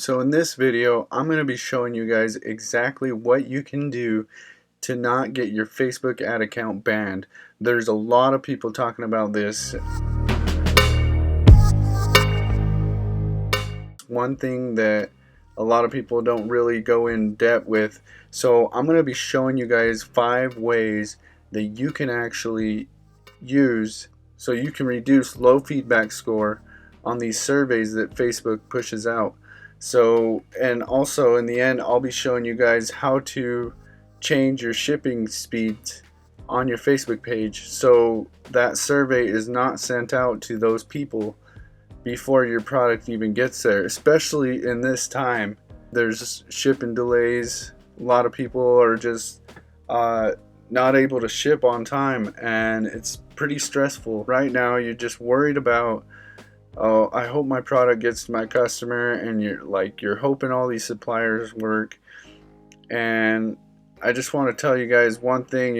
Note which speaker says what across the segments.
Speaker 1: So in this video, I'm going to be showing you guys exactly what you can do to not get your Facebook ad account banned. There's a lot of people talking about this. One thing that a lot of people don't really go in depth with. So I'm going to be showing you guys 5 ways that you can actually use so you can reduce low feedback score on these surveys that Facebook pushes out. So, and also in the end, I'll be showing you guys how to change your shipping speeds on your Facebook page so that survey is not sent out to those people before your product even gets there. Especially in this time, there's shipping delays. A lot of people are just not able to ship on time, and it's pretty stressful. Right now, you're just worried about, oh, I hope my product gets to my customer, and you're hoping all these suppliers work. And I just want to tell you guys one thing,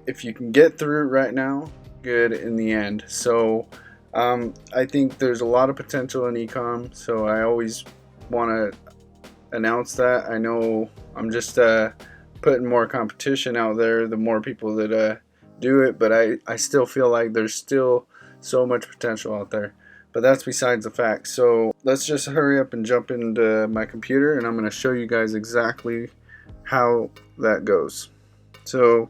Speaker 1: if you can get through it right now, good in the end. So I think there's a lot of potential in e-com, so I always want to announce that. I know I'm just putting more competition out there, the more people that do it, but I still feel like there's still so much potential out there. But that's besides the fact. So let's just hurry up and jump into my computer, and I'm going to show you guys exactly how that goes. So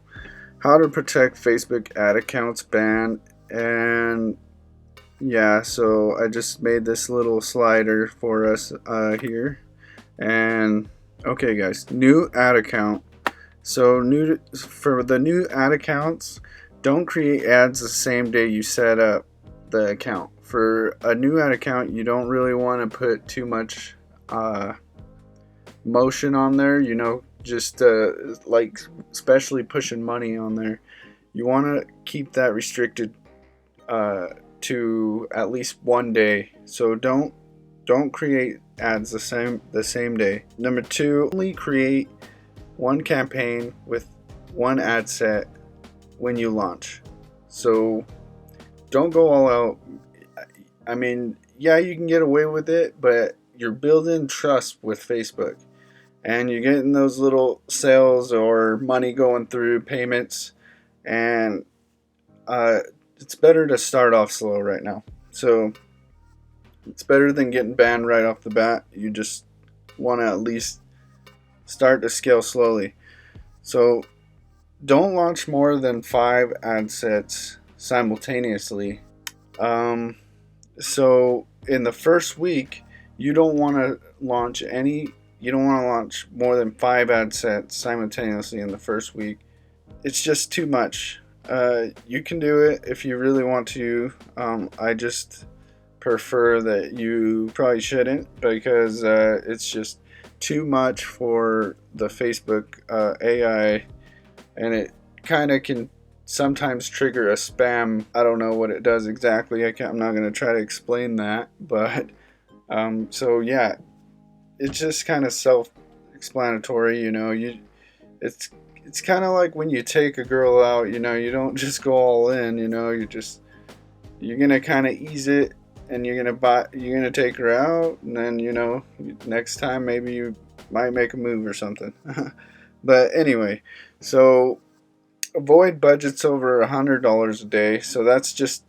Speaker 1: how to protect Facebook ad accounts ban. And yeah, so I just made this little slider for us here. And okay guys, new ad account. So for the new ad accounts, don't create ads the same day you set up the account. For a new ad account, you don't really want to put too much motion on there, just like especially pushing money on there. You want to keep that restricted to at least 1 day. So don't create ads the same day. Number 2, only create one campaign with one ad set when you launch. So don't go all out. I mean, yeah, you can get away with it, but you're building trust with Facebook, and you're getting those little sales or money going through payments, and it's better to start off slow right now. So it's better than getting banned right off the bat. You just want to at least start to scale slowly. So don't launch more than 5 ad sets simultaneously. So in the first week, you don't want to launch more than 5 ad sets simultaneously in the first week. It's just too much. You can do it if you really want to. I just prefer that you probably shouldn't, because it's just too much for the Facebook AI, and it kind of can sometimes trigger a spam. I don't know what it does exactly. I'm not going to try to explain that, but so yeah, it's just kind of self-explanatory. It's kind of like when you take a girl out. You don't just go all in. You're gonna kind of ease it, and you're gonna take her out, and then next time maybe you might make a move or something. But anyway, so avoid budgets over $100 a day. So that's just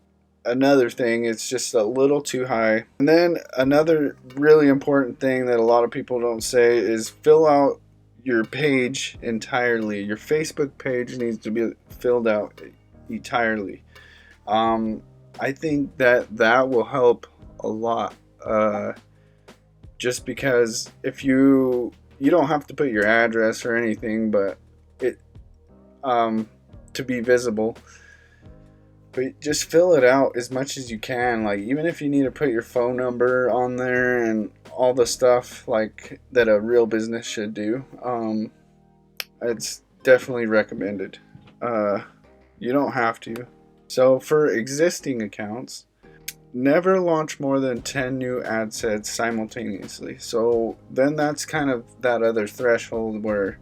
Speaker 1: another thing. It's just a little too high. And then another really important thing that a lot of people don't say is fill out your page entirely. Your Facebook page needs to be filled out entirely. I think that will help a lot. Just because if you don't have to put your address or anything, but it to be visible, but just fill it out as much as you can. Like, even if you need to put your phone number on there and all the stuff like that a real business should do, it's definitely recommended. You don't have to. So for existing accounts, never launch more than 10 new ad sets simultaneously. So then that's kind of that other threshold where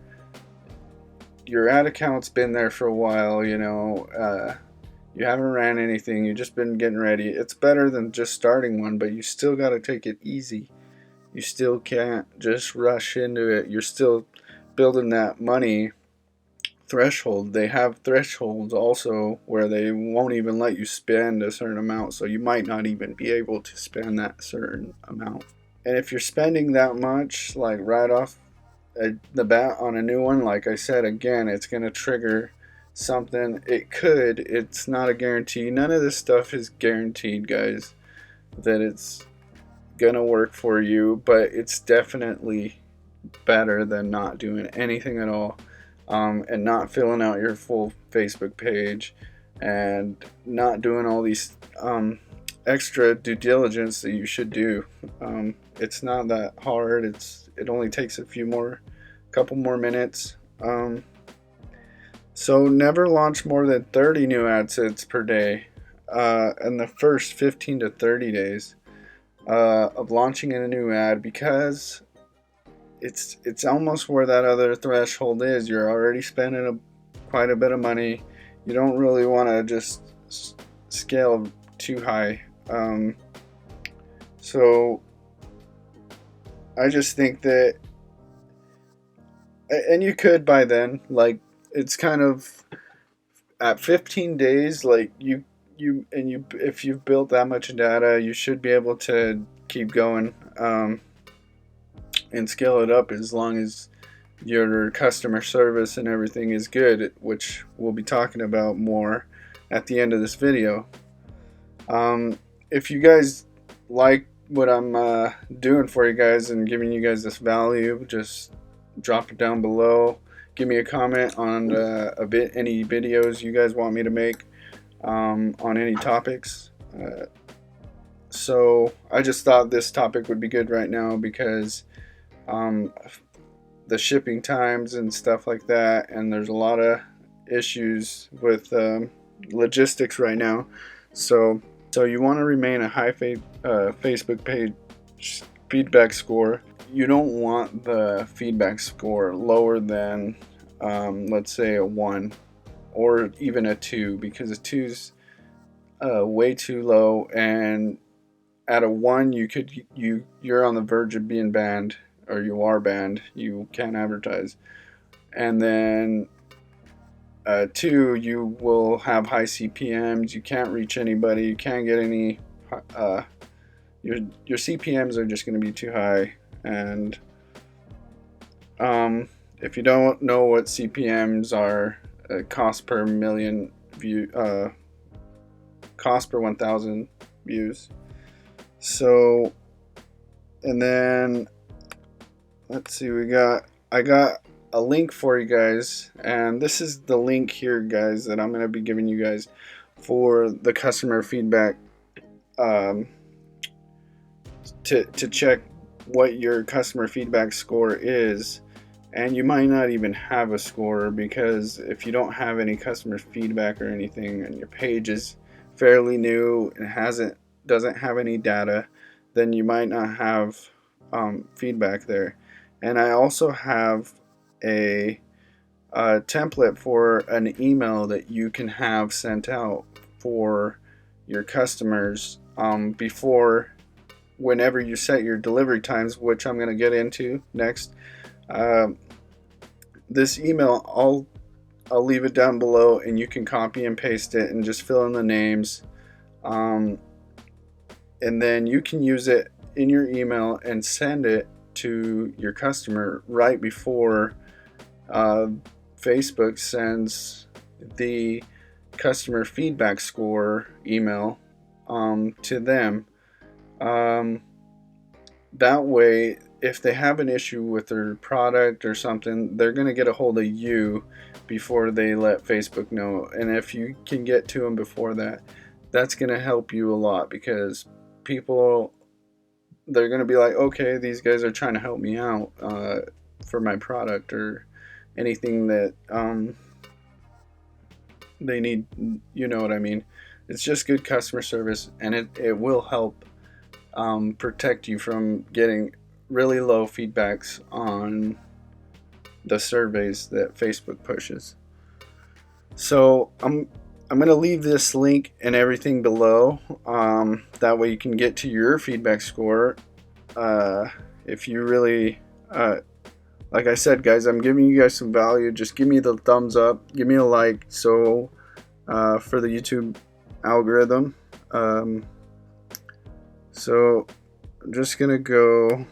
Speaker 1: your ad account's been there for a while, You haven't ran anything, you've just been getting ready. It's better than just starting one, but you still got to take it easy. You still can't just rush into it. You're still building that money threshold. They have thresholds also where they won't even let you spend a certain amount, so you might not even be able to spend that certain amount. And if you're spending that much, like right off the bat on a new one, like I said, again, it's going to trigger something. It could. It's not a guarantee. None of this stuff is guaranteed, guys, that it's going to work for you, but it's definitely better than not doing anything at all, and not filling out your full Facebook page and not doing all these extra due diligence that you should do. It's not that hard. It only takes couple more minutes. So never launch more than 30 new ad sets per day in the first 15 to 30 days of launching in a new ad, because it's almost where that other threshold is. You're already spending quite a bit of money. You don't really want to just scale too high. So I just think that, and you could by then, like, it's kind of at 15 days, like if you've built that much data, you should be able to keep going and scale it up as long as your customer service and everything is good, which we'll be talking about more at the end of this video. If you guys like what I'm doing for you guys and giving you guys this value, just drop it down below. Give me a comment on any videos you guys want me to make on any topics. So I just thought this topic would be good right now because the shipping times and stuff like that, and there's a lot of issues with logistics right now. So you want to remain a high Facebook page feedback score. You don't want the feedback score lower than let's say a 1 or even a 2, because a 2's way too low, and at a 1 you're on the verge of being banned, or you are banned. You can't advertise. And then 2, you will have high CPMs. You can't reach anybody. You can't get any. Your CPMs are just going to be too high. And if you don't know what CPMs are, cost per million view, cost per 1,000 views. So, and then let's see, I got a link for you guys, and this is the link here, guys, that I'm going to be giving you guys for the customer feedback, to check what your customer feedback score is. And you might not even have a score, because if you don't have any customer feedback or anything, and your page is fairly new and doesn't have any data, then you might not have feedback there. And I also have a template for an email that you can have sent out for your customers whenever you set your delivery times, which I'm going to get into next. This email, I'll leave it down below, and you can copy and paste it and just fill in the names, and then you can use it in your email and send it to your customer right before Facebook sends the customer feedback score email to them. That way, if they have an issue with their product or something, they're going to get a hold of you before they let Facebook know. And if you can get to them before that, that's going to help you a lot, because people, they're going to be like, okay, these guys are trying to help me out for my product or anything that they need. You know what I mean? It's just good customer service, and it will help protect you from getting really low feedbacks on the surveys that Facebook pushes. So I'm going to leave this link and everything below. That way you can get to your feedback score. If you really, like I said, guys, I'm giving you guys some value. Just give me the thumbs up. Give me a like. So for the YouTube algorithm. So I'm just going to go.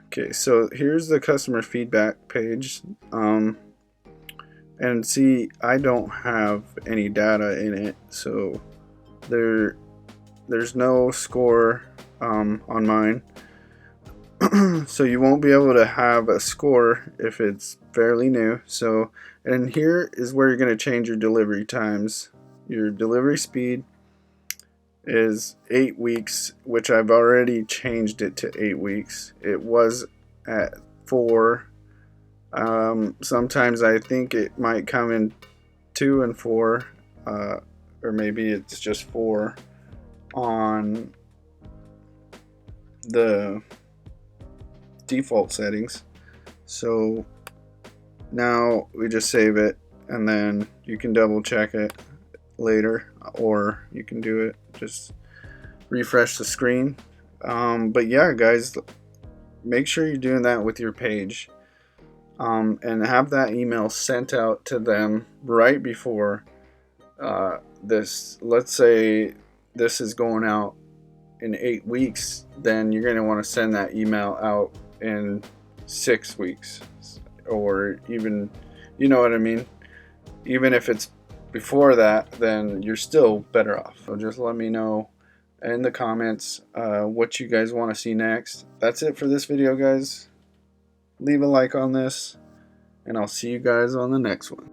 Speaker 1: Okay, so here's the customer feedback page. And see, I don't have any data in it, so there's no score on mine. So you won't be able to have a score if it's fairly new. So, and here is where you're going to change your delivery times. Your delivery speed is 8 weeks, which I've already changed it to 8 weeks. It was at 4. Sometimes I think it might come in 2 and 4, or maybe it's just 4 on the default settings. So now we just save it, and then you can double check it later, or you can do it, just refresh the screen. But yeah, guys, make sure you're doing that with your page. And have that email sent out to them right before this. Let's say this is going out in 8 weeks, then you're going to want to send that email out in 6 weeks, or even, you know what I mean? Even if it's before that, then you're still better off. So just let me know in the comments what you guys want to see next. That's it for this video, guys. Leave a like on this, and I'll see you guys on the next one.